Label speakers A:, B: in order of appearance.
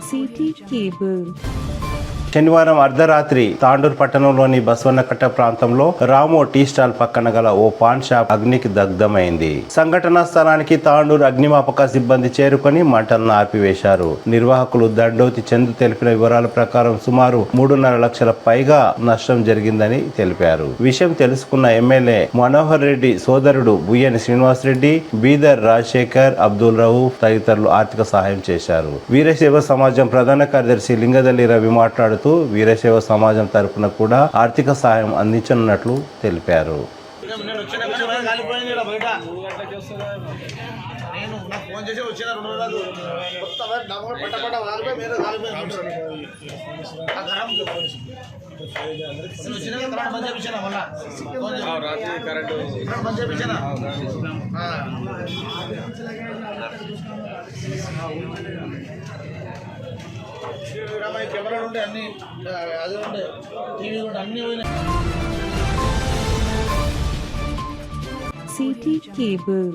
A: City cable.
B: శనివారం అర్ధరాత్రి తాండూరు పట్టణంలోని బసవన్నకట్ట ప్రాంతంలో రామో టీ స్టాల్ పక్కన గల ఓ పాన్ షాప్ అగ్నికి దగ్ధమైంది. సంఘటనా స్థలానికి తాండూరు అగ్నిమాపక సిబ్బంది చేరుకొని మంటలను ఆపివేశారు. నిర్వాహకులు దండోతి చందు తెలిపిన వివరాల ప్రకారం సుమారు 3.5 లక్షల పైగా నష్టం జరిగిందని తెలిపారు. విషయం తెలుసుకున్న ఎమ్మెల్యే మనోహర్ రెడ్డి సోదరుడు బుయ్యని శ్రీనివాస్ రెడ్డి, బీదర్ రాజశేఖర్, అబ్దుల్ రహూఫ్ తదితరులు ఆర్థిక సహాయం చేశారు. వీరశైవ సమాజం ప్రధాన కార్యదర్శి లింగదల్లి రవి మాట్లాడుతూ వీరశైవ సమాజం తరపున కూడా ఆర్థిక సహాయం అందించనున్నట్లు తెలిపారు.
C: కెమెరా ఉంటే అన్ని అది ఉంటే టీవీ ఉంటే అన్ని పోయినాయి.
A: City cable.